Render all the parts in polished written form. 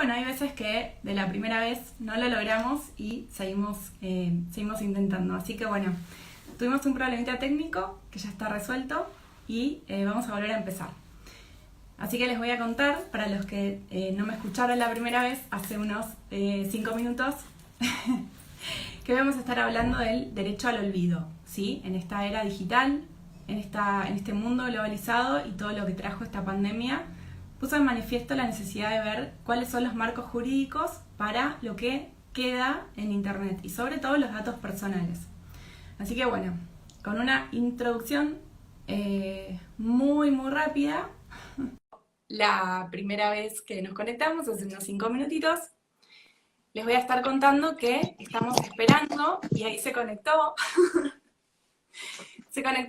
bueno, hay veces que de la primera vez no lo logramos y seguimos intentando. Así que bueno, tuvimos un problemita técnico que ya está resuelto y vamos a volver a empezar. Así que les voy a contar, para los que no me escucharon la primera vez, hace unos 5 minutos, que vamos a estar hablando del derecho al olvido, ¿sí? En esta era digital, en este mundo globalizado y todo lo que trajo esta pandemia, puso en manifiesto la necesidad de ver cuáles son los marcos jurídicos para lo que queda en Internet y sobre todo los datos personales. Así que bueno, con una introducción muy rápida, la primera vez que nos conectamos, hace unos 5 minutitos, les voy a estar contando que estamos esperando, y ahí se conectó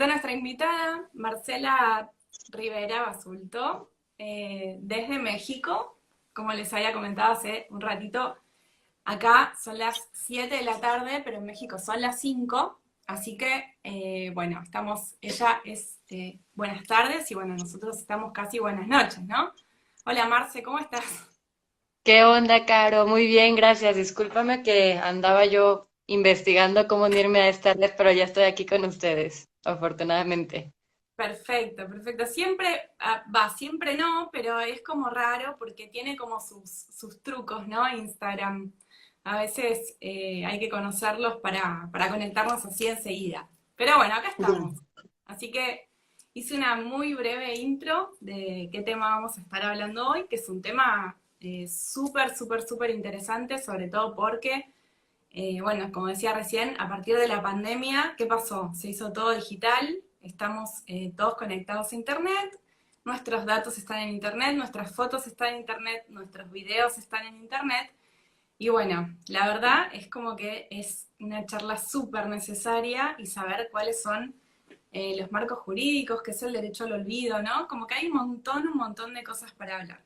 nuestra invitada, Marcela Rivera Basulto, desde México. Como les había comentado hace un ratito, acá son las 7 de la tarde, pero en México son las 5, así que, bueno, ella es buenas tardes y bueno, nosotros estamos casi buenas noches, ¿no? Hola Marce, ¿cómo estás? ¿Qué onda, Caro? Muy bien, gracias. Discúlpame que andaba yo investigando cómo unirme a esta red, pero ya estoy aquí con ustedes, afortunadamente. Perfecto, perfecto. Siempre, siempre no, pero es como raro porque tiene como sus trucos, ¿no? Instagram. A veces hay que conocerlos para conectarnos así enseguida. Pero bueno, acá estamos. Así que hice una muy breve intro de qué tema vamos a estar hablando hoy, que es un tema súper interesante, sobre todo porque, bueno, como decía recién, a partir de la pandemia, ¿qué pasó? Se hizo todo digital, estamos todos conectados a Internet, nuestros datos están en Internet, nuestras fotos están en Internet, nuestros videos están en Internet, y bueno, la verdad es como que es una charla súper necesaria y saber cuáles son los marcos jurídicos, qué es el derecho al olvido, ¿no? Como que hay un montón de cosas para hablar.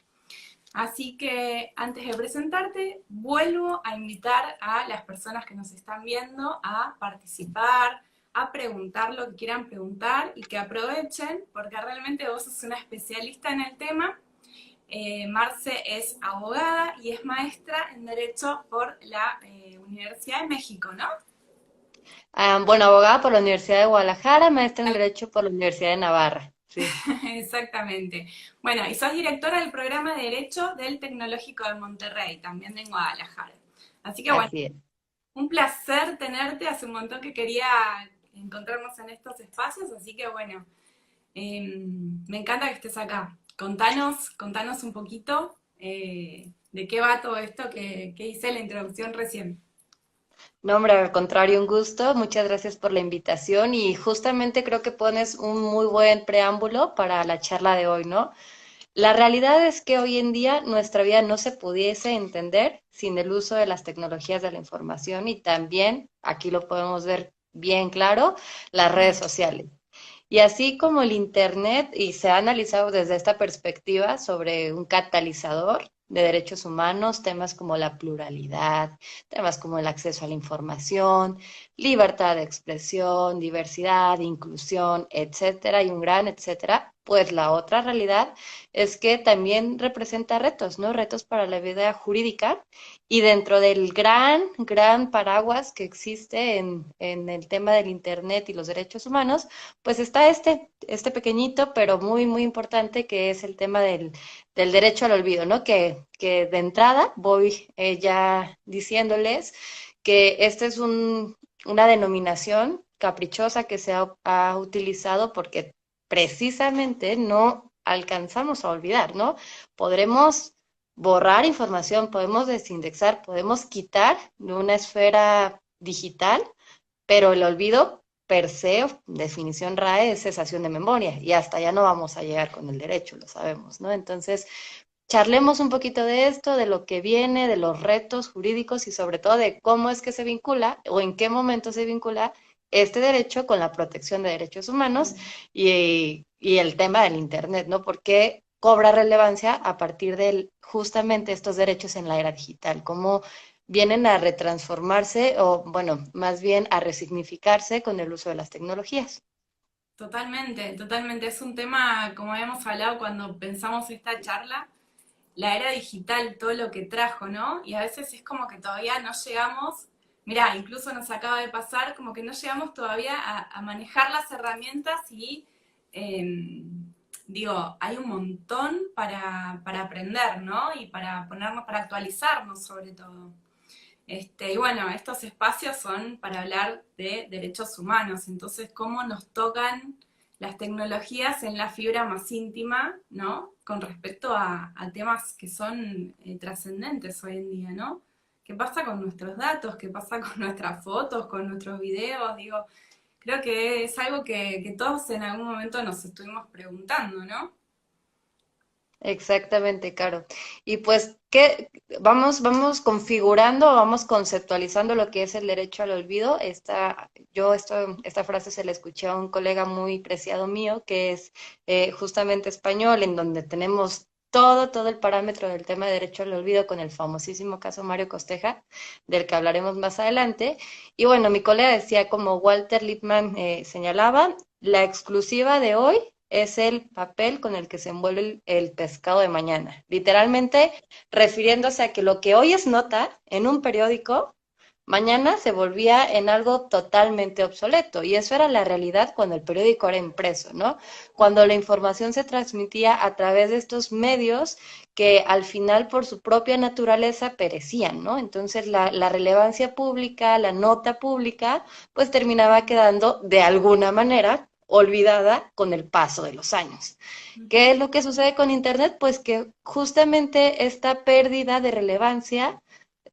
Así que antes de presentarte, vuelvo a invitar a las personas que nos están viendo a participar, a preguntar lo que quieran preguntar y que aprovechen, porque realmente vos sos una especialista en el tema. Marce es abogada y es maestra en Derecho por la Universidad de México, ¿no? Bueno, abogada por la Universidad de Guadalajara, maestra en Derecho por la Universidad de Navarra. Sí, Exactamente. Bueno, y sos directora del programa de Derecho del Tecnológico de Monterrey, también de Guadalajara. Así que bueno, así es. un placer tenerte, hace un montón que quería encontrarnos en estos espacios, así que bueno, me encanta que estés acá. Contanos un poquito de qué va todo esto que hice en la introducción recién. No, hombre, al contrario, un gusto. Muchas gracias por la invitación y justamente creo que pones un muy buen preámbulo para la charla de hoy, ¿no? La realidad es que hoy en día nuestra vida no se pudiese entender sin el uso de las tecnologías de la información y también, aquí lo podemos ver bien claro, las redes sociales. Y así como el Internet, y se ha analizado desde esta perspectiva sobre un catalizador de derechos humanos, temas como la pluralidad, temas como el acceso a la información, libertad de expresión, diversidad, inclusión, etcétera, y un gran etcétera, pues la otra realidad es que también representa retos, ¿no? Retos para la vida jurídica y dentro del gran paraguas que existe en el tema del Internet y los derechos humanos, pues está este pequeñito, pero muy importante, que es el tema del derecho al olvido, ¿no? Que de entrada voy ya diciéndoles que esta es una denominación caprichosa que ha utilizado porque precisamente no alcanzamos a olvidar, ¿no? Podremos borrar información, podemos desindexar, podemos quitar de una esfera digital, pero el olvido per se, definición RAE, es cesación de memoria y hasta ya no vamos a llegar con el derecho, lo sabemos, ¿no? Entonces, charlemos un poquito de esto, de lo que viene, de los retos jurídicos y sobre todo de cómo es que se vincula o en qué momento se vincula este derecho con la protección de derechos humanos y el tema del Internet, ¿no? Porque cobra relevancia a partir de justamente estos derechos en la era digital, cómo vienen a retransformarse o, bueno, más bien a resignificarse con el uso de las tecnologías. Totalmente. Es un tema, como habíamos hablado cuando pensamos esta charla, la era digital, todo lo que trajo, ¿no? Y a veces es como que todavía no llegamos, mirá, incluso nos acaba de pasar, como que no llegamos todavía a manejar las herramientas y, eh, digo, hay un montón para aprender, ¿no? Y para ponernos, para actualizarnos sobre todo. Y bueno, estos espacios son para hablar de derechos humanos, entonces cómo nos tocan las tecnologías en la fibra más íntima, ¿no? Con respecto a temas que son trascendentes hoy en día, ¿no? ¿Qué pasa con nuestros datos? ¿Qué pasa con nuestras fotos, con nuestros videos? Digo, creo que es algo que todos en algún momento nos estuvimos preguntando, ¿no? Exactamente, Caro. Y pues, ¿qué? Vamos configurando, vamos conceptualizando lo que es el derecho al olvido. Esta frase se la escuché a un colega muy preciado mío, que es justamente español, en donde tenemos todo el parámetro del tema de derecho al olvido con el famosísimo caso Mario Costeja, del que hablaremos más adelante. Y bueno, mi colega decía, como Walter Lippmann señalaba, la exclusiva de hoy es el papel con el que se envuelve el pescado de mañana. Literalmente refiriéndose a que lo que hoy es nota en un periódico, mañana se volvía en algo totalmente obsoleto. Y eso era la realidad cuando el periódico era impreso, ¿no? Cuando la información se transmitía a través de estos medios que al final por su propia naturaleza perecían, ¿no? Entonces la relevancia pública, la nota pública, pues terminaba quedando de alguna manera olvidada con el paso de los años. ¿Qué es lo que sucede con Internet? Pues que justamente esta pérdida de relevancia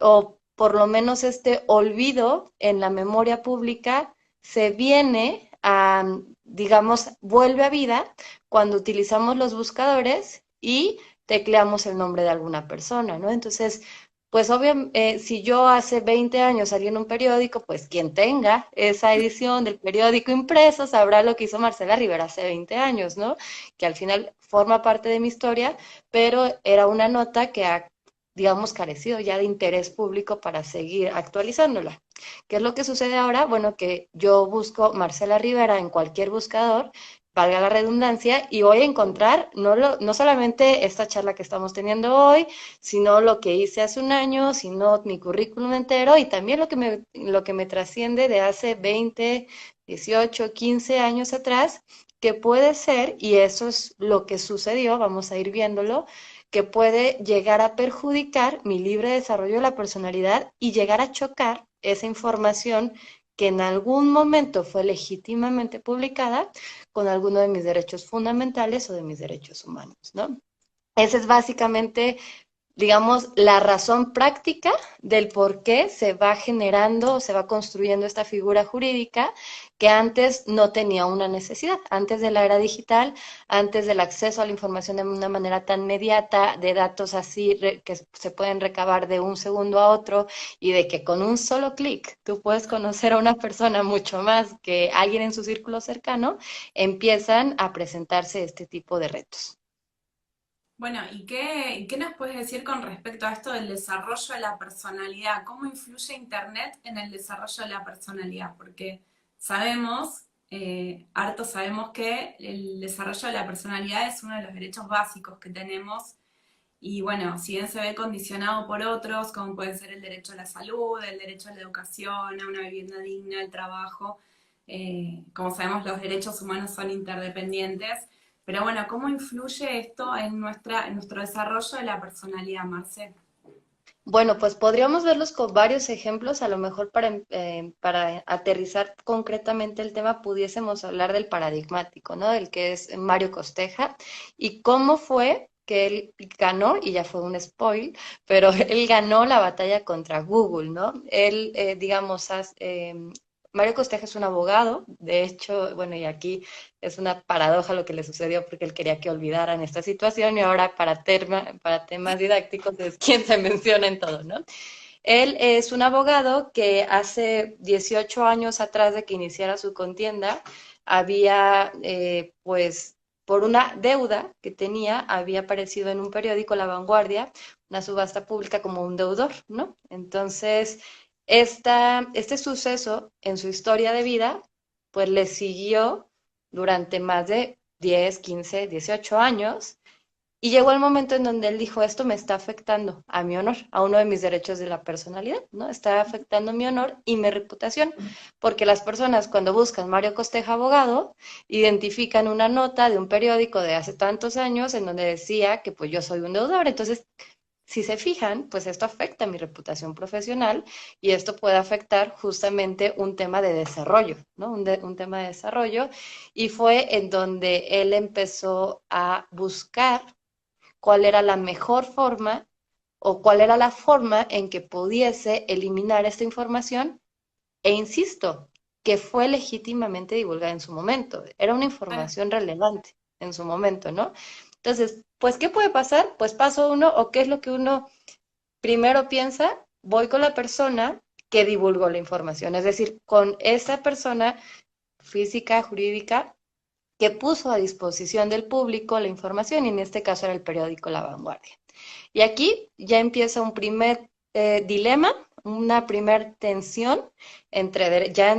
o por lo menos este olvido en la memoria pública se viene a, digamos, vuelve a vida cuando utilizamos los buscadores y tecleamos el nombre de alguna persona, ¿no? Entonces, pues obviamente, si yo hace 20 años salí en un periódico, pues quien tenga esa edición del periódico impreso sabrá lo que hizo Marcela Rivera hace 20 años, ¿no? Que al final forma parte de mi historia, pero era una nota que ha, digamos, carecido ya de interés público para seguir actualizándola. ¿Qué es lo que sucede ahora? Bueno, que yo busco Marcela Rivera en cualquier buscador, valga la redundancia, y voy a encontrar no solamente esta charla que estamos teniendo hoy, sino lo que hice hace un año, sino mi currículum entero y también lo que me trasciende de hace 20, 18, 15 años atrás, que puede ser, y eso es lo que sucedió, vamos a ir viéndolo, que puede llegar a perjudicar mi libre desarrollo de la personalidad y llegar a chocar esa información que en algún momento fue legítimamente publicada con alguno de mis derechos fundamentales o de mis derechos humanos, ¿no? Ese es básicamente, digamos, la razón práctica del por qué se va generando o se va construyendo esta figura jurídica que antes no tenía una necesidad, antes de la era digital, antes del acceso a la información de una manera tan inmediata, de datos así que se pueden recabar de un segundo a otro y de que con un solo clic tú puedes conocer a una persona mucho más que alguien en su círculo cercano, empiezan a presentarse este tipo de retos. Bueno, ¿y qué nos puedes decir con respecto a esto del desarrollo de la personalidad? ¿Cómo influye Internet en el desarrollo de la personalidad? Porque sabemos, harto sabemos que el desarrollo de la personalidad es uno de los derechos básicos que tenemos y bueno, si bien se ve condicionado por otros, como pueden ser el derecho a la salud, el derecho a la educación, a una vivienda digna, al trabajo, como sabemos los derechos humanos son interdependientes, pero bueno, ¿cómo influye esto en nuestro desarrollo de la personalidad, Marcel? Bueno, pues podríamos verlos con varios ejemplos, a lo mejor para aterrizar concretamente el tema pudiésemos hablar del paradigmático, ¿no? Del que es Mario Costeja y cómo fue que él ganó, y ya fue un spoil, pero él ganó la batalla contra Google, ¿no? Él, digamos, Mario Costeja es un abogado, de hecho, bueno, y aquí es una paradoja lo que le sucedió porque él quería que olvidaran esta situación y ahora para temas didácticos es quien se menciona en todo, ¿no? Él es un abogado que hace 18 años atrás de que iniciara su contienda había, pues, por una deuda que tenía, había aparecido en un periódico, La Vanguardia, una subasta pública como un deudor, ¿no? Entonces, este suceso en su historia de vida, pues le siguió durante más de 10, 15, 18 años Y llegó el momento en donde él dijo, esto me está afectando a mi honor, a uno de mis derechos de la personalidad, ¿no? Está afectando mi honor y mi reputación, porque las personas cuando buscan Mario Costeja abogado, identifican una nota de un periódico de hace tantos años en donde decía que pues yo soy un deudor. Entonces, si se fijan, pues esto afecta mi reputación profesional y esto puede afectar justamente un tema de desarrollo, ¿no? Un tema de desarrollo. Y fue en donde él empezó a buscar cuál era la mejor forma o cuál era la forma en que pudiese eliminar esta información. E insisto, que fue legítimamente divulgada en su momento. Era una Claro, información relevante en su momento, ¿no? Entonces, pues, ¿qué puede pasar? Pues paso uno, o qué es lo que uno primero piensa, voy con la persona que divulgó la información, es decir, con esa persona física, jurídica, que puso a disposición del público la información, y en este caso era el periódico La Vanguardia. Y aquí ya empieza un primer dilema, una primer tensión entre, ya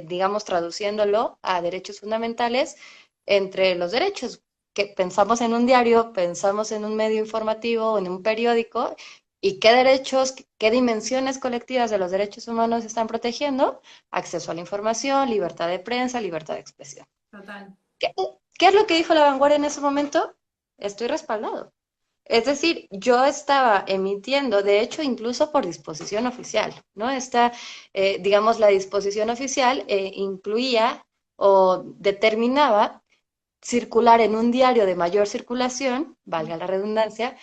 digamos traduciéndolo a derechos fundamentales, entre los derechos que pensamos en un diario, pensamos en un medio informativo, en un periódico, y qué derechos, qué dimensiones colectivas de los derechos humanos están protegiendo: acceso a la información, libertad de prensa, libertad de expresión. total. ¿Qué, qué es lo que dijo La Vanguardia en ese momento? Estoy respaldado. Es decir, yo estaba emitiendo, de hecho, incluso por disposición oficial, ¿no? Digamos, la disposición oficial incluía o determinaba circular en un diario de mayor circulación, valga la redundancia,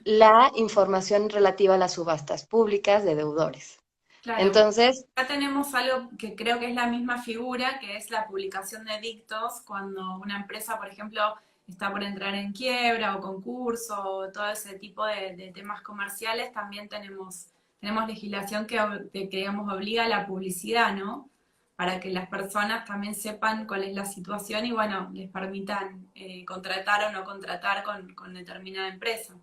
la información relativa a las subastas públicas de deudores. Claro, Entonces, acá tenemos algo que creo que es la misma figura, que es la publicación de dictos, cuando una empresa, por ejemplo, está por entrar en quiebra o concurso, o todo ese tipo de temas comerciales, también tenemos legislación que, digamos, obliga a la publicidad, ¿no? Para que las personas también sepan cuál es la situación y, bueno, les permitan contratar o no contratar con determinada empresa.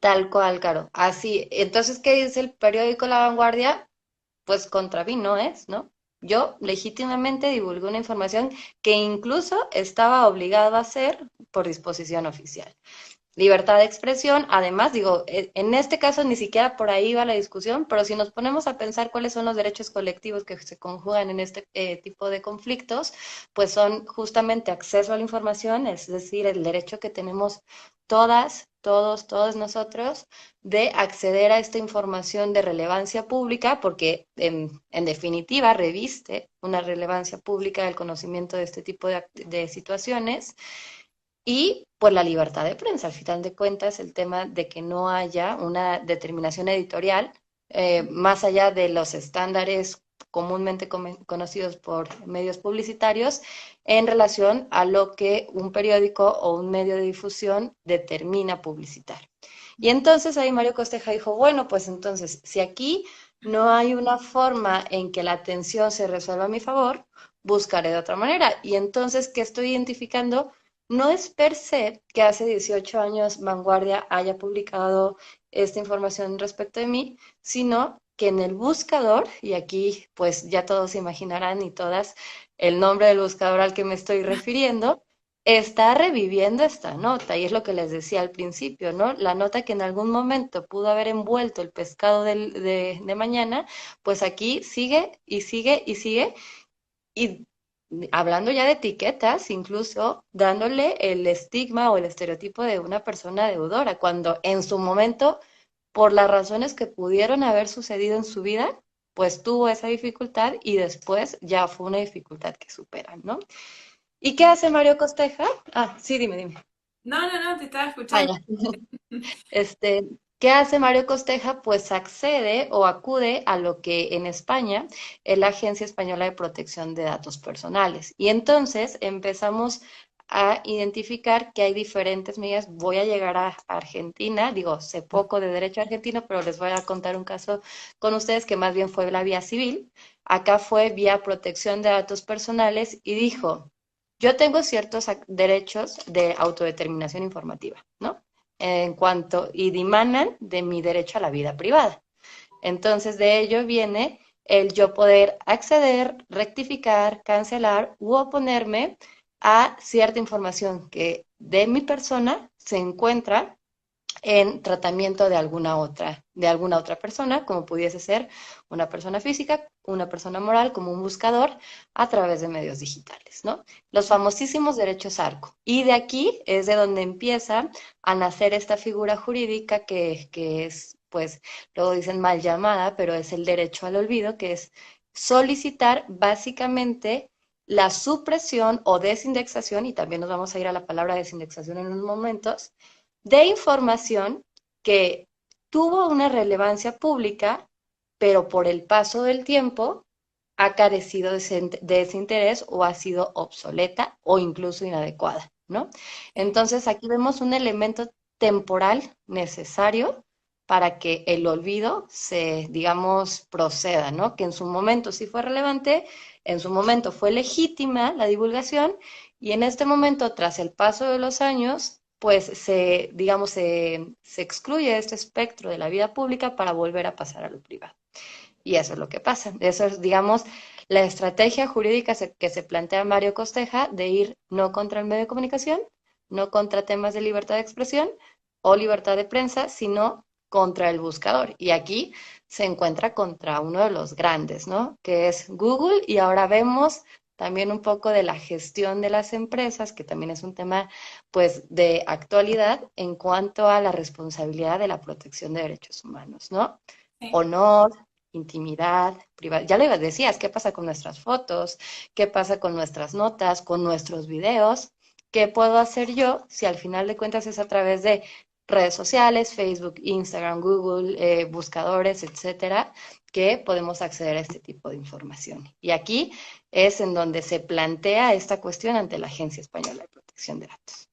tal cual, Caro. Así, entonces, ¿qué dice el periódico La Vanguardia? Pues contra mí no es, ¿no? Yo legítimamente divulgué una información que incluso estaba obligado a hacer por disposición oficial. Libertad de expresión, además, digo, en este caso ni siquiera por ahí va la discusión, pero si nos ponemos a pensar cuáles son los derechos colectivos que se conjugan en este tipo de conflictos, pues son justamente acceso a la información, es decir, el derecho que tenemos todas, todos, todos nosotros de acceder a esta información de relevancia pública, porque en definitiva reviste una relevancia pública del conocimiento de este tipo de situaciones. Y por la libertad de prensa, al final de cuentas, el tema de que no haya una determinación editorial más allá de los estándares comúnmente conocidos por medios publicitarios en relación a lo que un periódico o un medio de difusión determina publicitar. Y entonces ahí Mario Costeja dijo, bueno, pues entonces, si aquí no hay una forma en que la atención se resuelva a mi favor, buscaré de otra manera. Y entonces, ¿qué estoy identificando? No es per se que hace 18 años Vanguardia haya publicado esta información respecto de mí, sino que en el buscador, y aquí pues ya todos imaginarán y todas el nombre del buscador al que me estoy refiriendo, está reviviendo esta nota, y es lo que les decía al principio, ¿no? La nota que en algún momento pudo haber envuelto el pescado de mañana, pues aquí sigue y sigue y sigue, y hablando ya de etiquetas, incluso dándole el estigma o el estereotipo de una persona deudora, cuando en su momento, por las razones que pudieron haber sucedido en su vida, pues tuvo esa dificultad y después ya fue una dificultad que superan, ¿no? ¿Y qué hace Mario Costeja? Ah, sí, dime, dime. No, no, no, te estaba Ah, escuchando. ya. Este, ¿qué hace Mario Costeja? Pues accede o acude a lo que en España es la Agencia Española de Protección de Datos Personales. Y entonces empezamos a identificar que hay diferentes medidas. Voy a llegar a Argentina, digo, sé poco de derecho argentino, pero les voy a contar un caso con ustedes que más bien fue la vía civil. Acá fue vía protección de datos personales y dijo, yo tengo ciertos derechos de autodeterminación informativa, ¿no? En cuanto y dimanan de mi derecho a la vida privada. Entonces, de ello viene el yo poder acceder, rectificar, cancelar u oponerme a cierta información que de mi persona se encuentra en tratamiento de alguna otra persona, como pudiese ser una persona física, una persona moral, como un buscador a través de medios digitales, ¿no? Los famosísimos derechos ARCO. Y de aquí es de donde empieza a nacer esta figura jurídica que es, pues, luego dicen mal llamada, pero es el derecho al olvido, que es solicitar básicamente la supresión o desindexación, y también nos vamos a ir a la palabra desindexación en unos momentos, de información que tuvo una relevancia pública, pero por el paso del tiempo ha carecido de ese interés o ha sido obsoleta o incluso inadecuada, ¿no? Sí. Entonces aquí vemos un elemento temporal necesario para que el olvido se, digamos, proceda, ¿no? Que en su momento sí fue relevante, en su momento fue legítima la divulgación y en este momento, tras el paso de los años, pues se, digamos, se excluye este espectro de la vida pública para volver a pasar a lo privado. Y eso es lo que pasa. Eso es, digamos, la estrategia jurídica que se plantea Mario Costeja de ir no contra el medio de comunicación, no contra temas de libertad de expresión o libertad de prensa, sino contra el buscador. Y aquí se encuentra contra uno de los grandes, ¿no? Que es Google. Y ahora vemos también un poco de la gestión de las empresas, que también es un tema, pues, de actualidad en cuanto a la responsabilidad de la protección de derechos humanos, ¿no? Sí. Honor, intimidad, privacidad. Ya le decías, ¿qué pasa con nuestras fotos? ¿Qué pasa con nuestras notas, con nuestros videos? ¿Qué puedo hacer yo si al final de cuentas es a través de redes sociales, Facebook, Instagram, Google, buscadores, etcétera, que podemos acceder a este tipo de información? Y aquí es en donde se plantea esta cuestión ante la Agencia Española de Protección de Datos.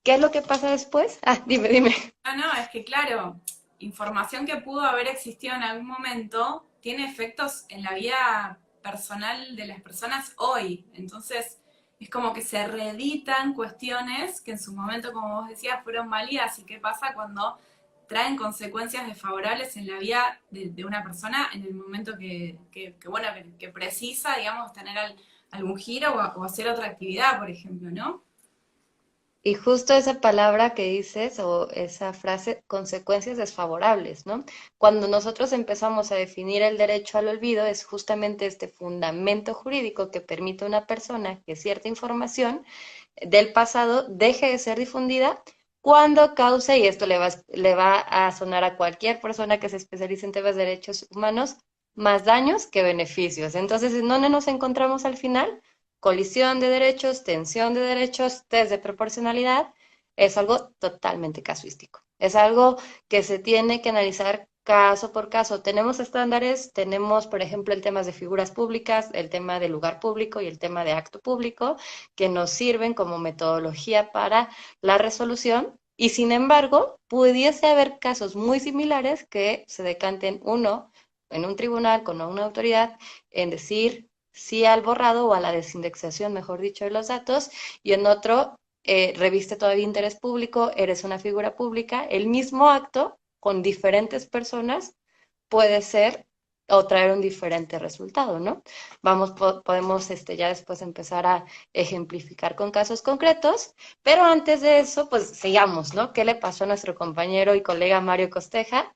¿Qué es lo que pasa después? Ah, dime, dime. No, no, es que claro, información que pudo haber existido en algún momento tiene efectos en la vida personal de las personas hoy. Entonces, es como que se reeditan cuestiones que en su momento, como vos decías, fueron válidas. ¿Y qué pasa cuando traen consecuencias desfavorables en la vida de una persona en el momento bueno, que precisa, digamos, tener algún giro o hacer otra actividad, por ejemplo, ¿no? Y justo esa palabra que dices o esa frase, consecuencias desfavorables, ¿no? Cuando nosotros empezamos a definir el derecho al olvido, es justamente este fundamento jurídico que permite a una persona que cierta información del pasado deje de ser difundida cuando cause, y esto le va a sonar a cualquier persona que se especialice en temas de derechos humanos, más daños que beneficios. Entonces, ¿en dónde nos encontramos al final? Colisión de derechos, tensión de derechos, test de proporcionalidad, es algo totalmente casuístico. Es algo que se tiene que analizar caso por caso. Tenemos estándares, tenemos, por ejemplo, el tema de figuras públicas, el tema de lugar público y el tema de acto público, que nos sirven como metodología para la resolución. Y sin embargo, pudiese haber casos muy similares que se decanten uno en un tribunal con una autoridad en decir sí al borrado o a la desindexación, mejor dicho, de los datos, y en otro reviste todavía interés público, eres una figura pública, el mismo acto con diferentes personas puede ser o traer un diferente resultado, ¿no? Podemos ya después empezar a ejemplificar con casos concretos, pero antes de eso, pues sigamos, ¿no? ¿Qué le pasó a nuestro compañero y colega Mario Costeja?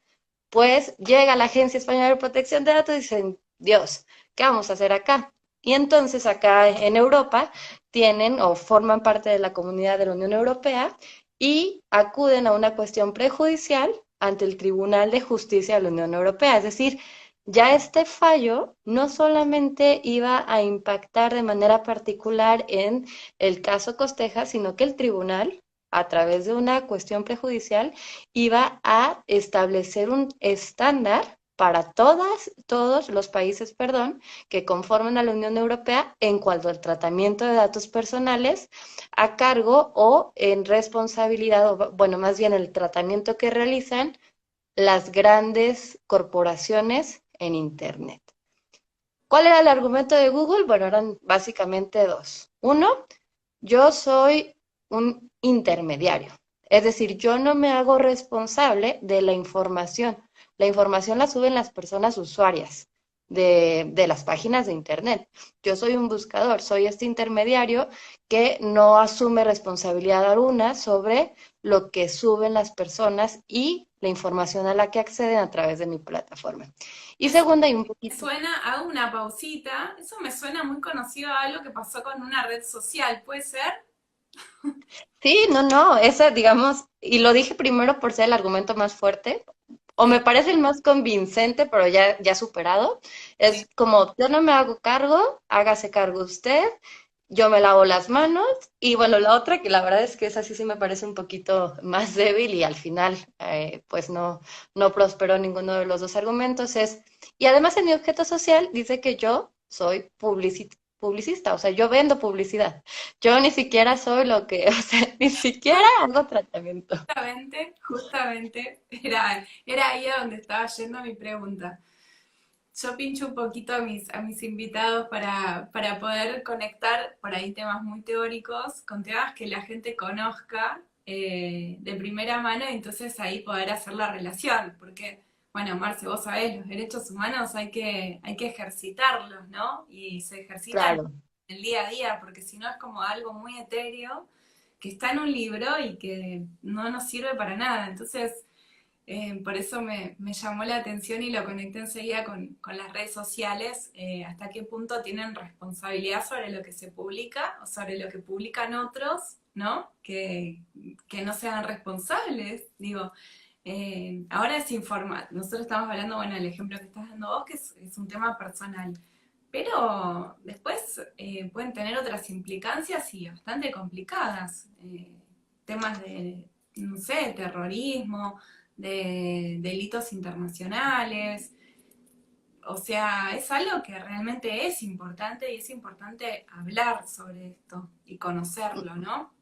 Pues llega la Agencia Española de Protección de Datos y dicen, Dios, ¿qué vamos a hacer acá? Y entonces acá en Europa tienen o forman parte de la comunidad de la Unión Europea y acuden a una cuestión prejudicial ante el Tribunal de Justicia de la Unión Europea. Es decir, ya este fallo no solamente iba a impactar de manera particular en el caso Costeja, sino que el tribunal, a través de una cuestión prejudicial, iba a establecer un estándar para todos los países, perdón, que conforman a la Unión Europea en cuanto al tratamiento de datos personales a cargo o en responsabilidad, o bueno, más bien el tratamiento que realizan las grandes corporaciones en Internet. ¿Cuál era el argumento de Google? Bueno, eran básicamente dos. Uno, yo soy un intermediario, es decir, yo no me hago responsable de la información. La información la suben las personas usuarias. de las páginas de Internet. Yo soy un buscador, soy este intermediario que no asume responsabilidad alguna sobre lo que suben las personas y la información a la que acceden a través de mi plataforma. Y Eso segunda, y un me poquito. suena, hago una pausita, eso me suena muy conocido a algo que pasó con una red social, ¿puede ser? Sí, no, no, esa, digamos, y lo dije primero por ser el argumento más fuerte, o me Sí, parece el más convincente, pero ya superado, sí. es como, yo no me hago cargo, hágase cargo usted, yo me lavo las manos, y bueno, la otra, que la verdad es que esa sí me parece un poquito más débil y al final, pues no prosperó ninguno de los dos argumentos, es, y además en mi objeto social dice que yo soy publicista, o sea, yo vendo publicidad. Yo ni siquiera soy lo que, o sea, ni siquiera hago tratamiento. Justamente, era ahí a donde estaba yendo mi pregunta. Yo pincho un poquito a mis invitados para poder conectar por ahí temas muy teóricos con temas que la gente conozca de primera mano y entonces ahí poder hacer la relación. Porque, bueno, Marce, vos sabés, los derechos humanos hay que ejercitarlos, ¿no? Y se ejercitan Claro. el día a día, porque si no es como algo muy etéreo que está en un libro y que no nos sirve para nada. Entonces, por eso me llamó la atención y lo conecté enseguida con las redes sociales, hasta qué punto tienen responsabilidad sobre lo que se publica o sobre lo que publican otros, ¿no? Que no sean responsables. Digo, ahora es informar. Nosotros estamos hablando, bueno, el ejemplo que estás dando vos, que es un tema personal. Pero después pueden tener otras implicancias y bastante complicadas. Temas de, no sé, terrorismo, de delitos internacionales. O sea, es algo que realmente es importante y es importante hablar sobre esto y conocerlo, ¿no?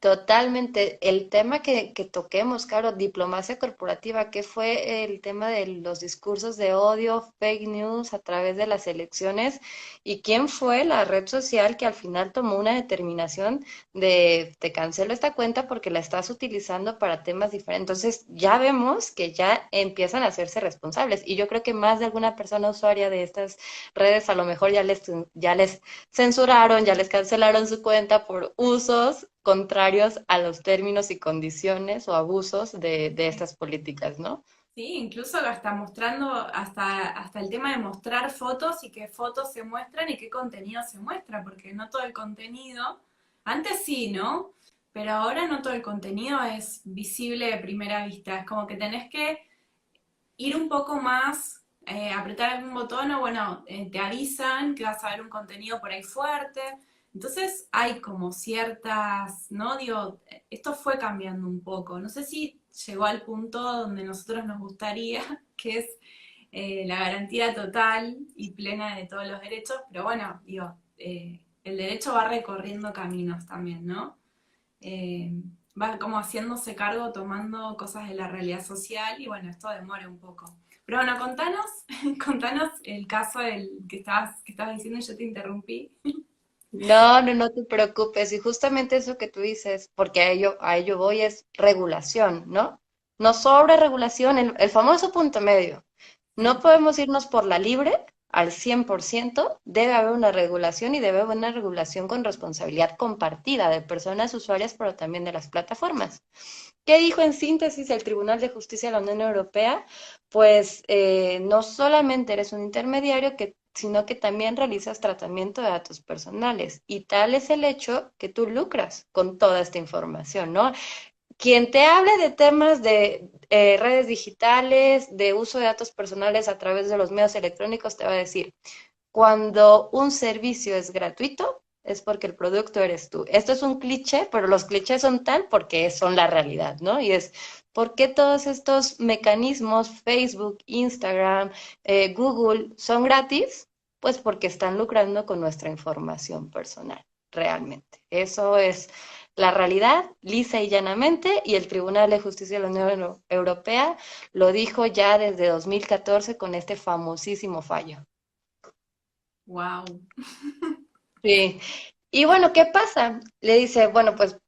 Totalmente. El tema que toquemos, claro, diplomacia corporativa, que fue el tema de los discursos de odio, fake news a través de las elecciones, y quién fue la red social que al final tomó una determinación de te cancelo esta cuenta porque la estás utilizando para temas diferentes. Entonces ya vemos que ya empiezan a hacerse responsables. Y yo creo que más de alguna persona usuaria de estas redes a lo mejor ya les censuraron, ya les cancelaron su cuenta por usos contrarios a los términos y condiciones o abusos de estas políticas, ¿no? Sí, incluso hasta mostrando, hasta el tema de mostrar fotos y qué fotos se muestran y qué contenido se muestra, porque no todo el contenido, antes sí, ¿no? Pero ahora no todo el contenido es visible de primera vista, es como que tenés que ir un poco más, apretar algún botón o bueno, te avisan que vas a ver un contenido por ahí fuerte. Entonces hay como ciertas, ¿no? Digo, esto fue cambiando un poco. No sé si llegó al punto donde nosotros nos gustaría, que es la garantía total y plena de todos los derechos, pero bueno, digo, el derecho va recorriendo caminos también, ¿no? eh, Va como haciéndose cargo, tomando cosas de la realidad social y bueno, esto demora un poco. Pero bueno, contanos, contanos el caso del que estabas diciendo y yo te interrumpí. No, no, no te preocupes. Y justamente eso que tú dices, porque a ello voy, es regulación, ¿no? No sobre regulación, el famoso punto medio. No Sí, podemos irnos por la libre al 100%, debe haber una regulación y debe haber una regulación con responsabilidad compartida de personas usuarias, pero también de las plataformas. ¿Qué dijo en síntesis el Tribunal de Justicia de la Unión Europea? Pues no solamente eres un intermediario, sino que también realizas tratamiento de datos personales. Y tal es el hecho que tú lucras con toda esta información, ¿no? Quien te hable de temas de redes digitales, de uso de datos personales a través de los medios electrónicos, te va a decir, cuando un servicio es gratuito, es porque el producto eres tú. Esto es un cliché, pero los clichés son tal porque son la realidad, ¿no? Y es, ¿por qué todos estos mecanismos, Facebook, Instagram, Google, son gratis? Pues porque están lucrando con nuestra información personal, realmente. Eso es la realidad, lisa y llanamente, y el Tribunal de Justicia de la Unión Europea lo dijo ya desde 2014 con este famosísimo fallo. wow. Sí. Y bueno, ¿qué pasa? Le dice, bueno, pues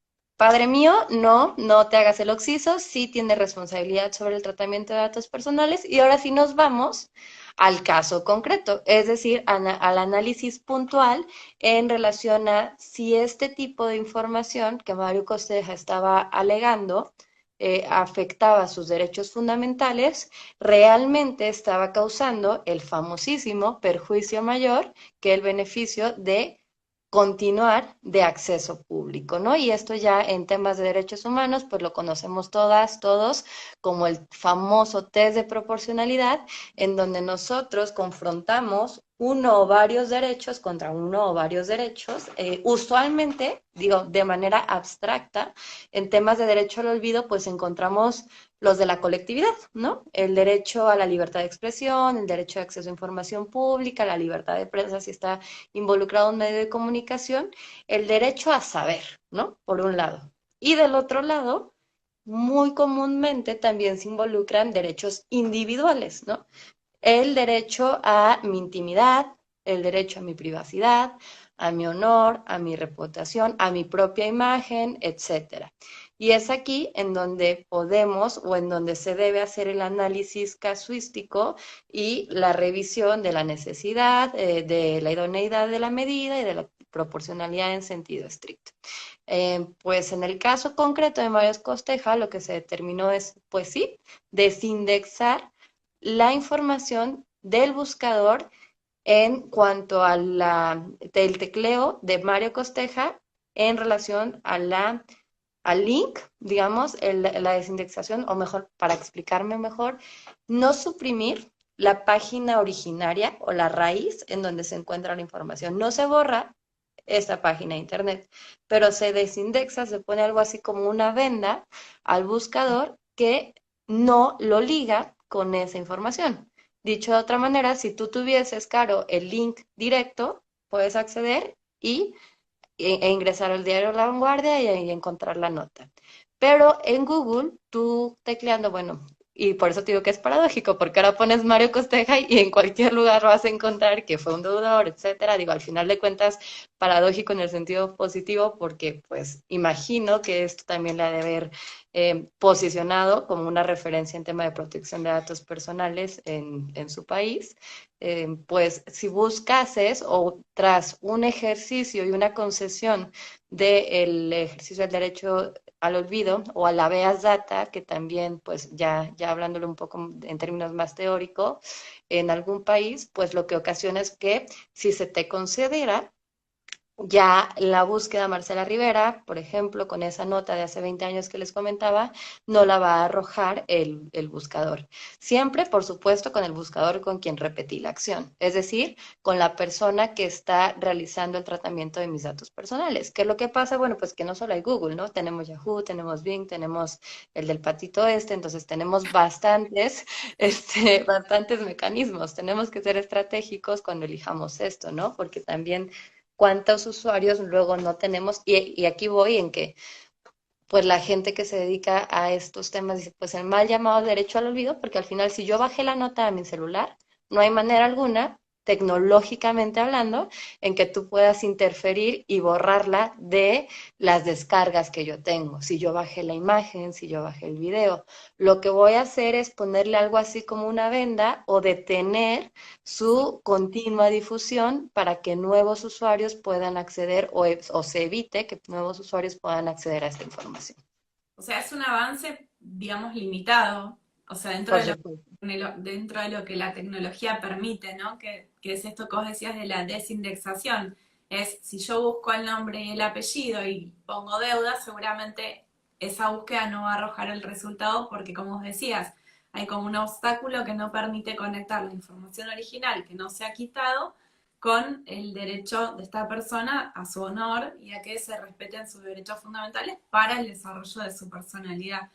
Padre mío, no, no te hagas el oxiso, sí tiene responsabilidad sobre el tratamiento de datos personales y ahora sí nos vamos al caso concreto, es decir, al análisis puntual en relación a si este tipo de información que Mario Costeja estaba alegando afectaba sus derechos fundamentales, realmente estaba causando el famosísimo perjuicio mayor que el beneficio de continuar de acceso público, ¿no? Y esto ya en temas de derechos humanos, pues lo conocemos todas, todos, como el famoso test de proporcionalidad, en donde nosotros confrontamos uno o varios derechos contra uno o varios derechos, usualmente, digo, de manera abstracta, en temas de derecho al olvido, pues encontramos los de la colectividad, ¿no? El derecho a la libertad de expresión, el derecho de acceso a información pública, la libertad de prensa si está involucrado un medio de comunicación, el derecho a saber, ¿no? Por un lado. Y del otro lado, muy comúnmente también se involucran derechos individuales, ¿no? El derecho a mi intimidad, el derecho a mi privacidad, a mi honor, a mi reputación, a mi propia imagen, etcétera. Y es aquí en donde podemos o en donde se debe hacer el análisis casuístico y la revisión de la necesidad, de la idoneidad de la medida y de la proporcionalidad en sentido estricto. Pues en el caso concreto de Mario Costeja, lo que se determinó es, pues sí, desindexar la información del buscador en cuanto a del tecleo de Mario Costeja en relación a al link, digamos, la desindexación, o mejor, para explicarme mejor, no suprimir la página originaria o la raíz en donde se encuentra la información. No se borra esa página de internet, pero se desindexa, se pone algo así como una venda al buscador que no lo liga con esa información. Dicho de otra manera, si tú tuvieses, Caro, el link directo, puedes acceder e ingresar al diario La Vanguardia y encontrar la nota. Pero en Google, tú tecleando, bueno, y por eso te digo que es paradójico, porque ahora pones Mario Costeja y en cualquier lugar vas a encontrar que fue un deudor, etcétera. Digo, al final de cuentas, paradójico en el sentido positivo, porque pues imagino que esto también le ha de haber posicionado como una referencia en tema de protección de datos personales en su país. Pues si buscases o tras un ejercicio y una concesión del ejercicio del derecho al olvido o a la habeas data, que también, pues ya hablándolo un poco en términos más teóricos, en algún país, pues lo que ocasiona es que si se te considera ya la búsqueda Marcela Rivera, por ejemplo, con esa nota de hace 20 años que les comentaba, no la va a arrojar el buscador. Siempre, por supuesto, con el buscador con quien repetí la acción, es decir, con la persona que está realizando el tratamiento de mis datos personales. ¿Qué es lo que pasa? Bueno, pues que no solo hay Google, ¿no? Tenemos Yahoo, tenemos Bing, tenemos el del patito entonces tenemos bastantes, bastantes mecanismos. Tenemos que ser estratégicos cuando elijamos esto, ¿no? Porque también cuántos usuarios luego no tenemos, y aquí voy en que pues la gente que se dedica a estos temas dice, pues el mal llamado derecho al olvido, porque al final si yo bajé la nota a mi celular, no hay manera alguna, tecnológicamente hablando, en que tú puedas interferir y borrarla de las descargas que yo tengo. Si yo bajé la imagen, si yo bajé el video, lo que voy a hacer es ponerle algo así como una venda o detener Sí. su continua difusión para que nuevos usuarios puedan acceder o se evite que nuevos usuarios puedan acceder a esta información. O sea, es un avance, digamos, limitado, o sea, Por supuesto. dentro de lo que la tecnología permite, ¿no? Que es esto que vos decías de la desindexación. Es, si yo busco el nombre y el apellido y pongo deuda, seguramente esa búsqueda no va a arrojar el resultado porque, como vos decías, hay como un obstáculo que no permite conectar la información original que no se ha quitado con el derecho de esta persona a su honor y a que se respeten sus derechos fundamentales para el desarrollo de su personalidad.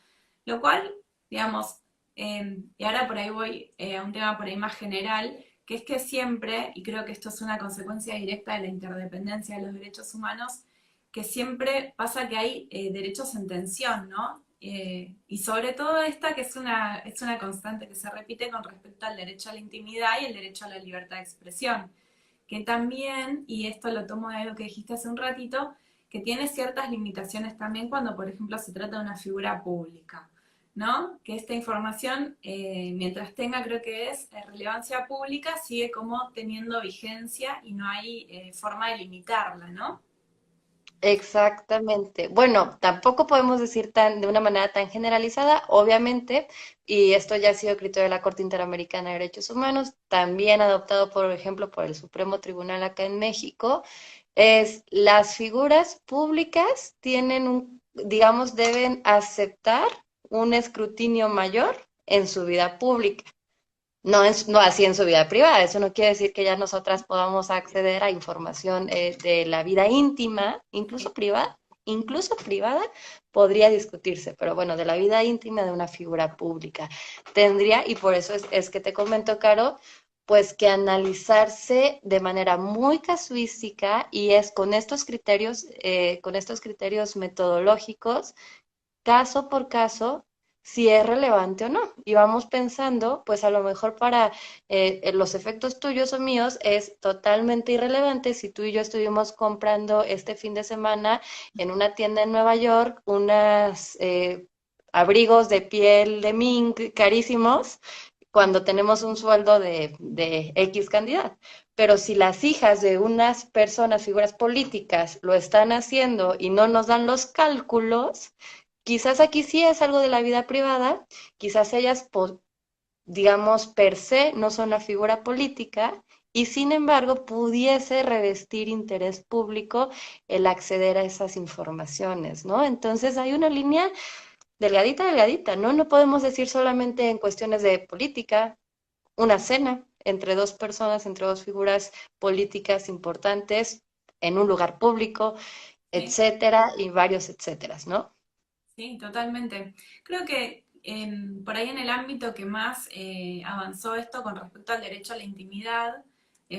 Lo cual, digamos, y ahora por ahí voy a un tema por ahí más general, que es que siempre, y creo que esto es una consecuencia directa de la interdependencia de los derechos humanos, que siempre pasa que hay derechos en tensión, ¿no? Y sobre todo esta que es una constante que se repite con respecto al derecho a la intimidad y el derecho a la libertad de expresión que también, y esto lo tomo de algo que dijiste hace un ratito, que tiene ciertas limitaciones también cuando, por ejemplo, se trata de una figura pública, ¿no? Que esta información, mientras tenga, creo que es relevancia pública, sigue como teniendo vigencia y no hay forma de limitarla, ¿no? Exactamente. Bueno, tampoco podemos decir de una manera tan generalizada, obviamente, y esto ya ha sido criterio de la Corte Interamericana de Derechos Humanos, también adoptado, por ejemplo, por el Supremo Tribunal acá en México, es las figuras públicas tienen digamos, deben aceptar un escrutinio mayor en su vida pública. No, no así en su vida privada. Eso no quiere decir que ya nosotras podamos acceder a información de la vida íntima, incluso privada, podría discutirse, pero bueno, de la vida íntima de una figura pública. Tendría, y por eso es que te comento, Caro, pues que analizarse de manera muy casuística y es con estos criterios metodológicos caso por caso si es relevante o no. Y vamos pensando, pues a lo mejor para los efectos tuyos o míos es totalmente irrelevante si tú y yo estuvimos comprando este fin de semana en una tienda en Nueva York unas abrigos de piel de mink carísimos cuando tenemos un sueldo de X cantidad. Pero si las hijas de unas personas, figuras políticas, lo están haciendo y no nos dan los cálculos, quizás aquí sí es algo de la vida privada, quizás ellas, digamos, per se no son la figura política y sin embargo pudiese revestir interés público el acceder a esas informaciones, ¿no? Entonces hay una línea delgadita, delgadita, ¿no? No podemos decir solamente en cuestiones de política, una cena entre dos personas, entre dos figuras políticas importantes en un lugar público, Sí. etcétera, y varios etcéteras, ¿no? Sí, totalmente. Creo que por ahí en el ámbito que más avanzó esto con respecto al derecho a la intimidad,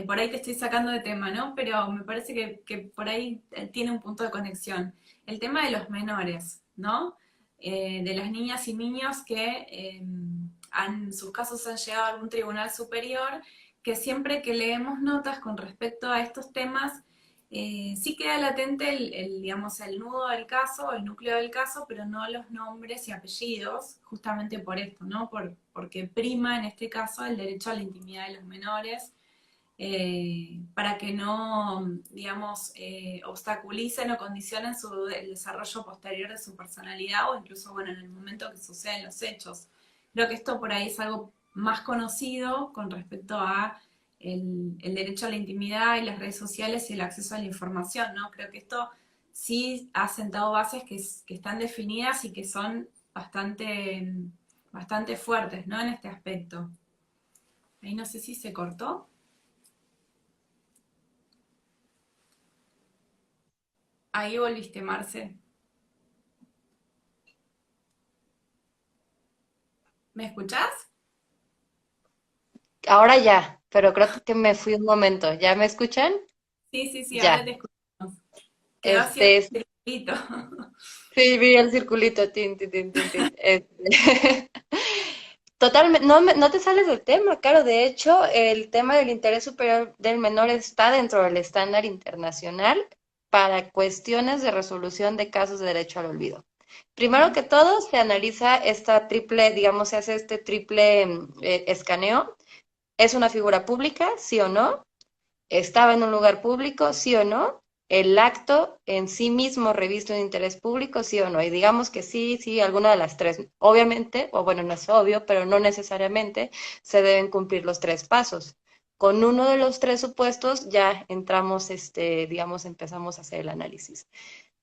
por ahí te estoy sacando de tema, ¿no? Pero me parece que por ahí tiene un punto de conexión. El tema de los menores, ¿no? De las niñas y niños que sus casos han llegado a algún tribunal superior, que siempre que leemos notas con respecto a estos temas, sí queda latente digamos, el nudo del caso, el núcleo del caso, pero no los nombres y apellidos, justamente por esto, ¿no? Porque prima en este caso el derecho a la intimidad de los menores, para que no, digamos, obstaculicen o condicionen el desarrollo posterior de su personalidad o incluso, bueno, en el momento que suceden los hechos. Creo que esto por ahí es algo más conocido con respecto a el derecho a la intimidad y las redes sociales y el acceso a la información, ¿no? Creo que esto sí ha sentado bases que están definidas y que son bastante fuertes, ¿no? En este aspecto. Ahí no sé si se cortó. Ahí volviste, Marce. ¿Me escuchás? Ahora ya, pero creo que me fui un momento. ¿Ya me escuchan? Sí, sí, sí, ahora Ya. te escuchamos. Quedó así el Este, circulito. sí, vi el circulito, tin, tin, tin, tin, tin. Totalmente, no, no te sales del tema, claro. De hecho, el tema del interés superior del menor está dentro del estándar internacional para cuestiones de resolución de casos de derecho al olvido. Primero Ujú. que todo, se analiza esta triple, digamos, se hace este triple escaneo. ¿Es una figura pública? ¿Sí o no? ¿Estaba en un lugar público, sí o no? ¿El acto en sí mismo reviste un interés público, sí o no? Y digamos que sí, sí, alguna de las tres. Obviamente, o bueno, no es obvio, pero no necesariamente se deben cumplir los tres pasos. Con uno de los tres supuestos ya entramos, digamos, empezamos a hacer el análisis.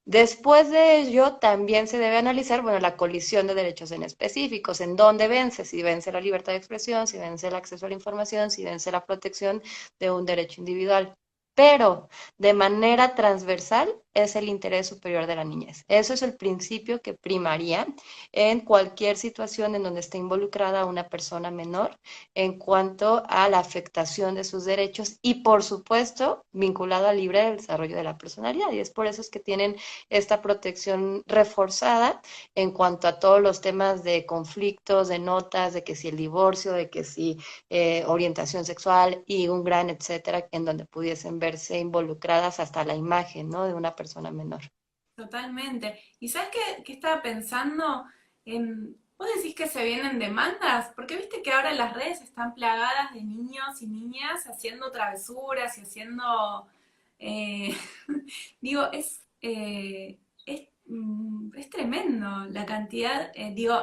Después de ello, también se debe analizar, bueno, la colisión de derechos en específicos, en dónde vence, si vence la libertad de expresión, si vence el acceso a la información, si vence la protección de un derecho individual. Pero de manera transversal es el interés superior de la niñez. Eso es el principio que primaría en cualquier situación en donde esté involucrada una persona menor en cuanto a la afectación de sus derechos y, por supuesto, vinculado al libre desarrollo de la personalidad. Y es por eso es que tienen esta protección reforzada en cuanto a todos los temas de conflictos, de notas, de que si el divorcio, de que si orientación sexual y un gran etcétera, en donde pudiesen verse involucradas hasta la imagen, ¿no? De una persona menor. Totalmente. ¿Y sabes qué estaba pensando? ¿Vos decís que se vienen demandas? Porque viste que ahora las redes están plagadas de niños y niñas haciendo travesuras y haciendo... eh, digo, es tremendo la cantidad, digo,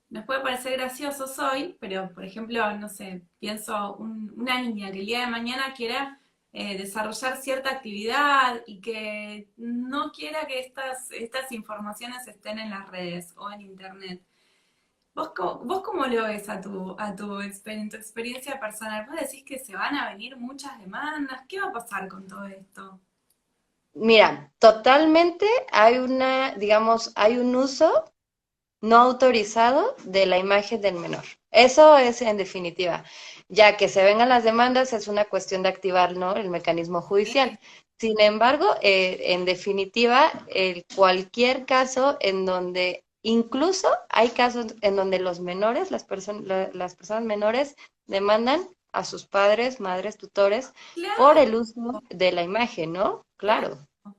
nos puede parecer graciosos hoy, pero por ejemplo, no sé, pienso una niña que el día de mañana quiera desarrollar cierta actividad y que no quiera que estas informaciones estén en las redes o en internet. ¿Vos cómo lo ves en tu experiencia personal? ¿Vos decís que se van a venir muchas demandas? ¿Qué va a pasar con todo esto? Mira, totalmente hay una, digamos, hay un uso no autorizado de la imagen del menor. Eso es en definitiva. Ya que se vengan las demandas es una cuestión de activar, ¿no?, el mecanismo judicial. Sí, Sin embargo, en definitiva, cualquier caso en donde, incluso hay casos en donde los menores, las personas menores demandan a sus padres, madres, tutores por claro, el uso de la imagen, ¿no? claro. Claro.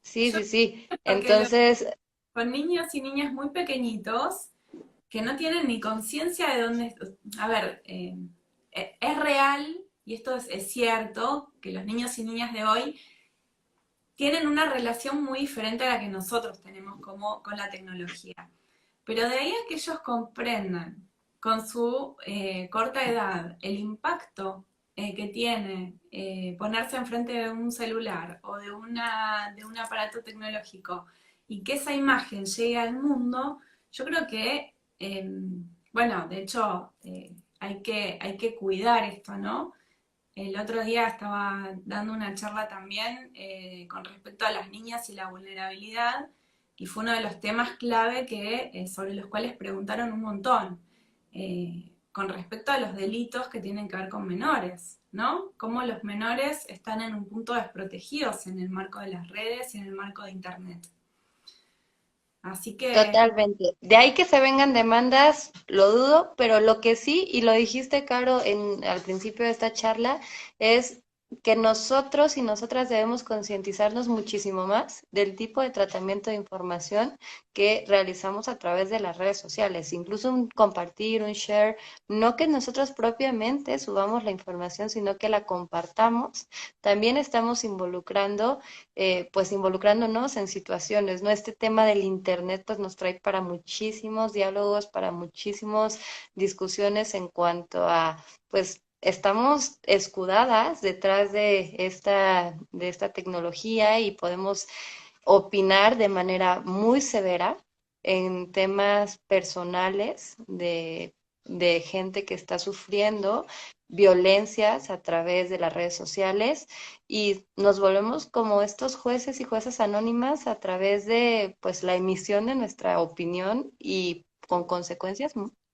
Sí, Yo sí, sí. creo que Entonces, con niños y niñas muy pequeñitos que no tienen ni conciencia de dónde... A ver, es real, y esto es cierto, que los niños y niñas de hoy tienen una relación muy diferente a la que nosotros tenemos como con la tecnología. Pero de ahí a que ellos comprendan con su corta edad el impacto que tiene ponerse enfrente de un celular o de un aparato tecnológico y que esa imagen llegue al mundo, yo creo que, bueno, de hecho, hay que cuidar esto, ¿no? El otro día estaba dando una charla también con respecto a las niñas y la vulnerabilidad, y fue uno de los temas clave sobre los cuales preguntaron un montón, con respecto a los delitos que tienen que ver con menores, ¿no? Cómo los menores están en un punto desprotegidos en el marco de las redes y en el marco de Internet. Así que totalmente. De ahí que se vengan demandas, lo dudo, pero lo que sí, y lo dijiste, Caro, al principio de esta charla, es que nosotros y nosotras debemos concientizarnos muchísimo más del tipo de tratamiento de información que realizamos a través de las redes sociales. Incluso un compartir, un share, no que nosotros propiamente subamos la información, sino que la compartamos. También estamos pues involucrándonos en situaciones, ¿no? Este tema del internet pues nos trae para muchísimos diálogos, para muchísimas discusiones en cuanto a, pues estamos escudadas detrás de esta tecnología y podemos opinar de manera muy severa en temas personales de gente que está sufriendo violencias a través de las redes sociales y nos volvemos como estos jueces y juezas anónimas a través de pues la emisión de nuestra opinión y con consecuencias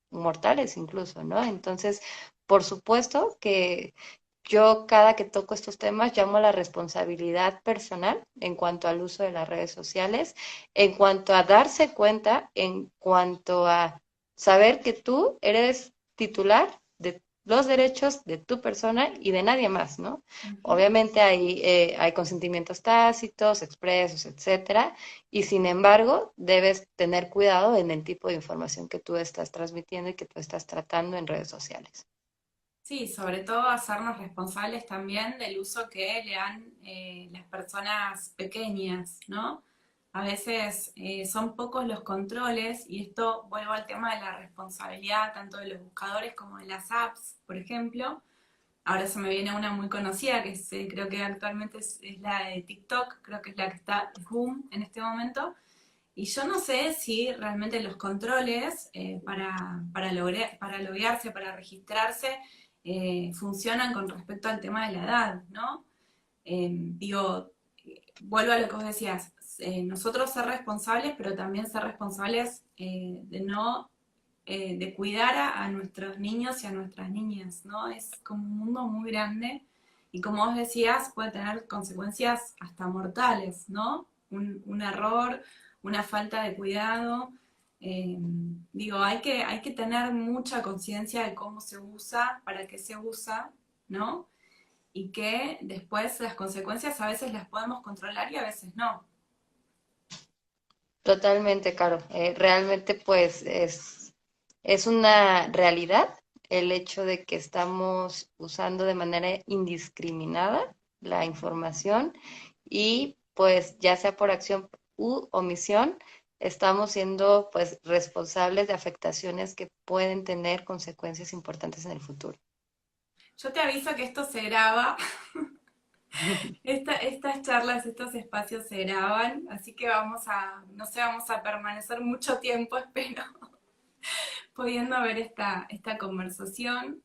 mortales incluso, ¿no? Entonces, por supuesto que yo cada que toco estos temas llamo a la responsabilidad personal en cuanto al uso de las redes sociales, en cuanto a darse cuenta, en cuanto a saber que tú eres titular de los derechos de tu persona y de nadie más, ¿no? ujú. Obviamente hay consentimientos tácitos, expresos, etcétera, y sin embargo debes tener cuidado en el tipo de información que tú estás transmitiendo y que tú estás tratando en redes sociales. Sí, sobre todo hacernos responsables también del uso que le dan las personas pequeñas, ¿no? A veces son pocos los controles, y esto vuelvo al tema de la responsabilidad tanto de los buscadores como de las apps, por ejemplo. Ahora se me viene una muy conocida que creo que actualmente es la de TikTok, creo que es la que está boom en este momento. Y yo no sé si realmente los controles para loguearse, para registrarse, funcionan con respecto al tema de la edad, ¿no? Digo, vuelvo a lo que vos decías, nosotros ser responsables, pero también ser responsables de no, de cuidar a nuestros niños y a nuestras niñas, ¿no? Es como un mundo muy grande y como vos decías, puede tener consecuencias hasta mortales, ¿no? Un error, una falta de cuidado. eh, Digo, hay que tener mucha conciencia de cómo se usa, para qué se usa, ¿no? Y que después las consecuencias a veces las podemos controlar y a veces no. Totalmente, Caro. Realmente, pues, es una realidad el hecho de que estamos usando de manera indiscriminada la información y, pues, ya sea por acción u omisión, estamos siendo, pues, responsables de afectaciones que pueden tener consecuencias importantes en el futuro. Yo te aviso que esto se graba. Estas charlas, estos espacios se graban, así que no sé, vamos a permanecer mucho tiempo, espero, pudiendo ver esta conversación.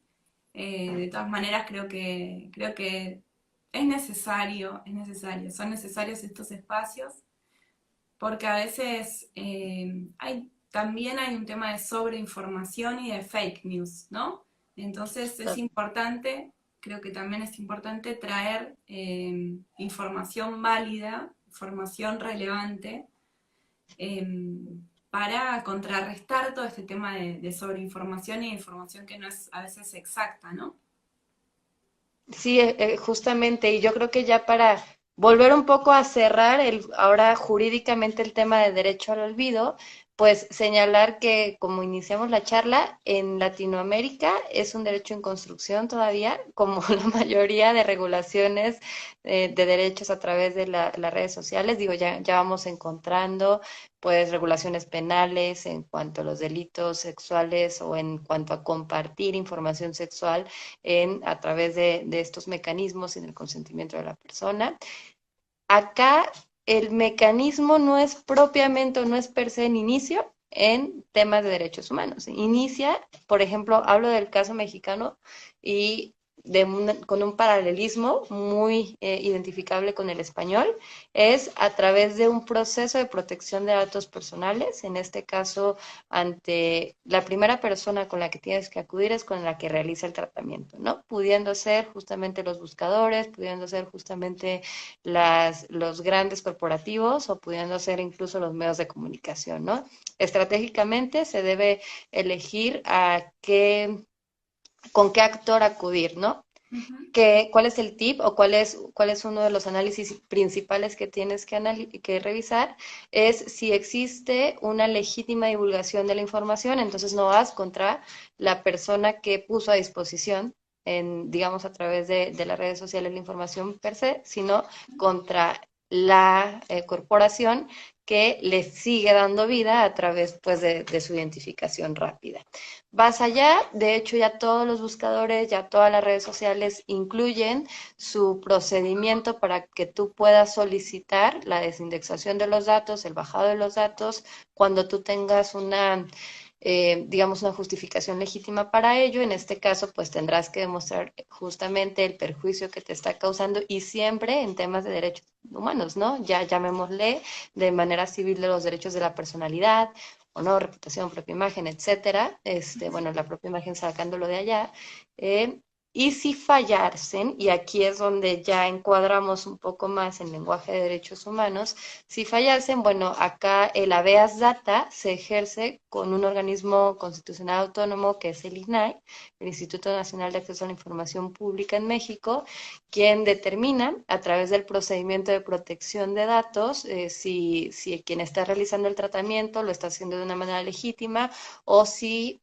De todas maneras, creo que es necesario, son necesarios estos espacios, porque a veces también hay un tema de sobreinformación y de fake news, ¿no? Entonces es importante, creo que también es importante traer información válida, información relevante, eh, para contrarrestar todo este tema de sobreinformación y de información que no es a veces exacta, ¿no? Sí, justamente, y yo creo que ya para volver un poco a cerrar ahora jurídicamente el tema de derecho al olvido, pues señalar que como iniciamos la charla, en Latinoamérica es un derecho en construcción todavía, como la mayoría de regulaciones de derechos a través de las redes sociales. Digo, ya vamos encontrando pues regulaciones penales en cuanto a los delitos sexuales o en cuanto a compartir información sexual a través de estos mecanismos y del consentimiento de la persona. Acá el mecanismo no es propiamente o no es per se en inicio en temas de derechos humanos. Inicia, por ejemplo, hablo del caso mexicano y con un paralelismo muy identificable con el español, es a través de un proceso de protección de datos personales, en este caso ante la primera persona con la que tienes que acudir es con la que realiza el tratamiento, ¿no? Pudiendo ser justamente los buscadores, pudiendo ser justamente los grandes corporativos o pudiendo ser incluso los medios de comunicación, ¿no? Estratégicamente se debe elegir con qué actor acudir, ¿no? Ujú. ¿Cuál es el tip o cuál es uno de los análisis principales que tienes que revisar? Es si existe una legítima divulgación de la información, entonces no vas contra la persona que puso a disposición digamos, a través de las redes sociales la información per se, sino contra la corporación que le sigue dando vida a través pues, de su identificación rápida. Vas allá, de hecho ya todos los buscadores, ya todas las redes sociales incluyen su procedimiento para que tú puedas solicitar la desindexación de los datos, el bajado de los datos, cuando tú tengas digamos, una justificación legítima para ello. En este caso, pues tendrás que demostrar justamente el perjuicio que te está causando y siempre en temas de derechos humanos, ¿no? Ya llamémosle de manera civil de los derechos de la personalidad, o no, reputación, propia imagen, etcétera, bueno, la propia imagen sacándolo de allá, eh, y si fallasen, y aquí es donde ya encuadramos un poco más en lenguaje de derechos humanos, si fallasen, bueno, acá el habeas data se ejerce con un organismo constitucional autónomo que es el INAI, el Instituto Nacional de Acceso a la Información Pública en México, quien determina a través del procedimiento de protección de datos si quien está realizando el tratamiento lo está haciendo de una manera legítima o si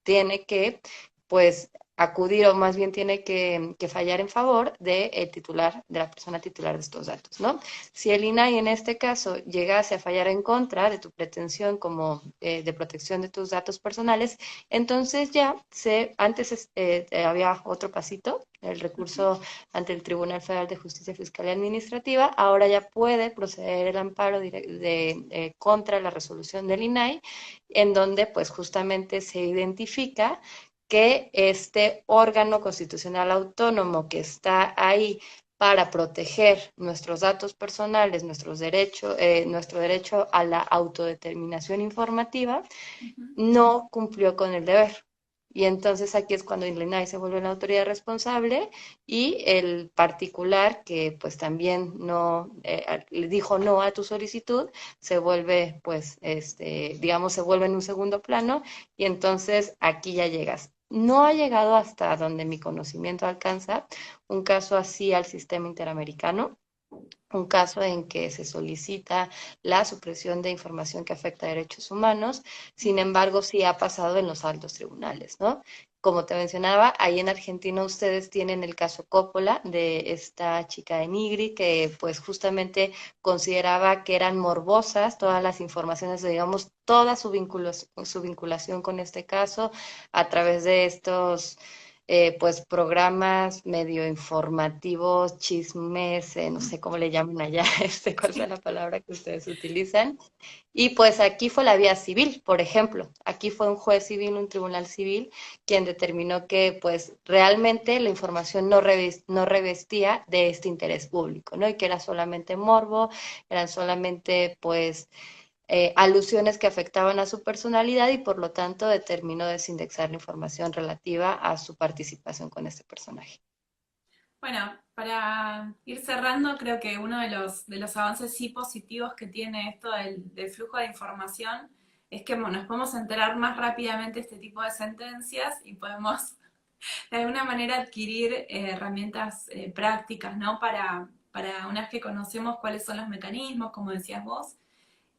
tiene que, pues, acudir o más bien tiene que fallar en favor del titular, de la persona titular de estos datos, ¿no? Si el INAI en este caso llegase a fallar en contra de tu pretensión como de protección de tus datos personales, entonces antes había otro pasito, el recurso ante el Tribunal Federal de Justicia Fiscal y Administrativa, ahora ya puede proceder el amparo contra la resolución del INAI, en donde pues justamente se identifica que este órgano constitucional autónomo que está ahí para proteger nuestros datos personales, nuestro derecho a la autodeterminación informativa, Ujú. no cumplió con el deber. Y entonces aquí es cuando el INAI se vuelve la autoridad responsable y el particular que pues también no le dijo no a tu solicitud se vuelve pues digamos se vuelve en un segundo plano y entonces aquí ya llegas. No ha llegado hasta donde mi conocimiento alcanza un caso así al sistema interamericano. un caso en que se solicita la supresión de información que afecta a derechos humanos. Sin embargo, sí ha pasado en los altos tribunales, ¿no? Como te mencionaba, ahí en Argentina ustedes tienen el caso Coppola de esta chica de Nigri que pues justamente consideraba que eran morbosas todas las informaciones, digamos, toda su vinculación con este caso a través de estos pues programas medio informativos, chismes, no sé cómo le llaman allá, cuál sea la palabra que ustedes utilizan. Y pues aquí fue la vía civil, por ejemplo. Aquí fue un juez civil, un tribunal civil, quien determinó que pues realmente la información no revestía de este interés público, ¿no? Y que era solamente morbo, eran solamente pues alusiones que afectaban a su personalidad y por lo tanto determinó desindexar la información relativa a su participación con este personaje. Bueno, para ir cerrando, creo que uno de los avances sí positivos que tiene esto del flujo de información es que bueno, nos podemos enterar más rápidamente de este tipo de sentencias y podemos de alguna manera adquirir herramientas prácticas, ¿no? Para una vez que conocemos cuáles son los mecanismos, como decías vos,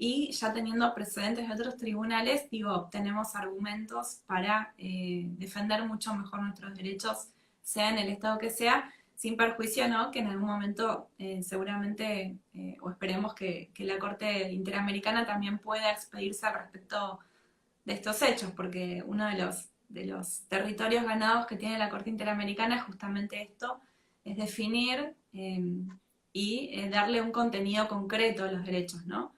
y ya teniendo precedentes de otros tribunales, digo, obtenemos argumentos para defender mucho mejor nuestros derechos, sea en el estado que sea, sin perjuicio, ¿no? Que en algún momento seguramente, o esperemos que la Corte Interamericana también pueda expedirse al respecto de estos hechos, porque uno de los territorios ganados que tiene la Corte Interamericana es justamente esto, es definir y darle un contenido concreto a los derechos, ¿no?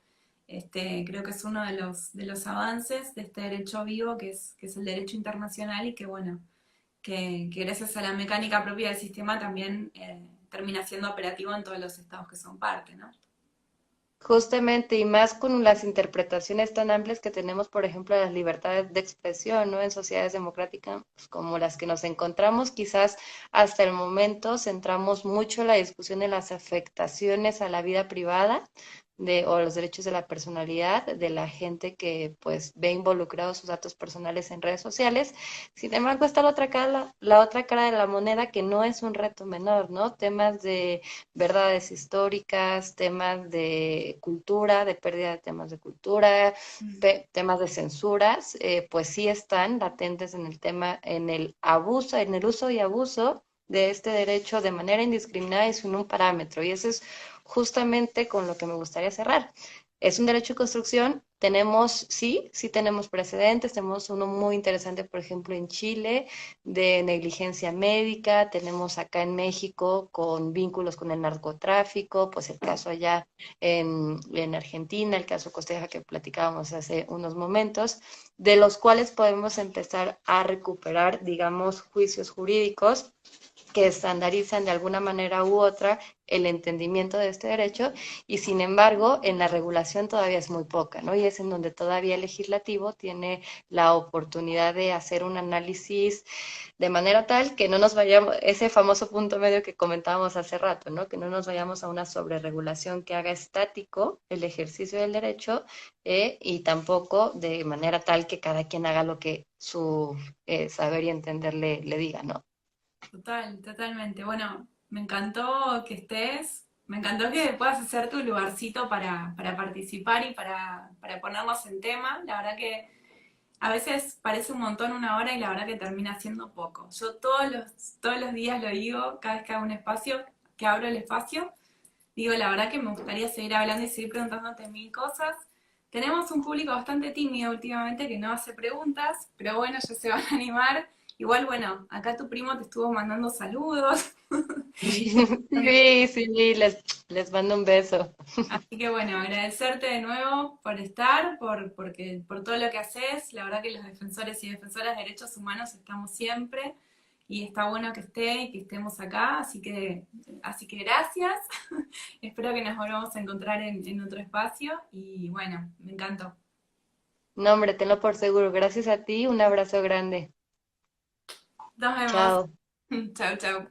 Creo que es uno de los avances de este derecho vivo que es el derecho internacional y que, bueno, que gracias a la mecánica propia del sistema también termina siendo operativo en todos los estados que son parte, ¿no? Justamente, y más con las interpretaciones tan amplias que tenemos, por ejemplo, de las libertades de expresión, ¿no? En sociedades democráticas como las que nos encontramos, quizás hasta el momento centramos mucho la discusión en las afectaciones a la vida privada o los derechos de la personalidad de la gente que pues ve involucrados sus datos personales en redes sociales. Sin embargo, está la otra cara de la moneda que no es un reto menor, ¿no? Temas de verdades históricas, temas de cultura, de pérdida de temas de cultura, temas de censuras, pues sí están latentes en el tema, en el abuso, en el uso y abuso de este derecho de manera indiscriminada y sin un parámetro. Y eso es justamente con lo que me gustaría cerrar. Es un derecho de construcción, tenemos, sí tenemos precedentes, tenemos uno muy interesante, por ejemplo, en Chile, de negligencia médica, tenemos acá en México con vínculos con el narcotráfico, pues el caso allá en Argentina, el caso Costeja que platicábamos hace unos momentos, de los cuales podemos empezar a recuperar, digamos, juicios jurídicos que estandarizan de alguna manera u otra el entendimiento de este derecho y sin embargo en la regulación todavía es muy poca, ¿no? Y es en donde todavía el legislativo tiene la oportunidad de hacer un análisis de manera tal que no nos vayamos, ese famoso punto medio que comentábamos hace rato, ¿no? Que no nos vayamos a una sobreregulación que haga estático el ejercicio del derecho y tampoco de manera tal que cada quien haga lo que su saber y entender le diga, ¿no? Totalmente. Bueno, me encantó que estés, me encantó que puedas hacer tu lugarcito para participar y para ponernos en tema. La verdad que a veces parece un montón una hora y la verdad que termina siendo poco. Yo todos los días lo digo, cada vez que hago un espacio, que abro el espacio, digo, la verdad que me gustaría seguir hablando y seguir preguntándote mil cosas. Tenemos un público bastante tímido últimamente que no hace preguntas, pero bueno, ya se van a animar. Igual, bueno, acá tu primo te estuvo mandando saludos. Sí, sí, les mando un beso. Así que bueno, agradecerte de nuevo por estar, por todo lo que haces. La verdad que los defensores y defensoras de derechos humanos estamos siempre y está bueno que esté y que estemos acá. Así que gracias. Espero que nos volvamos a encontrar en otro espacio y bueno, me encantó. No, hombre, tenlo por seguro. Gracias a ti, un abrazo grande. Nos vemos. Chao. Chau, chau.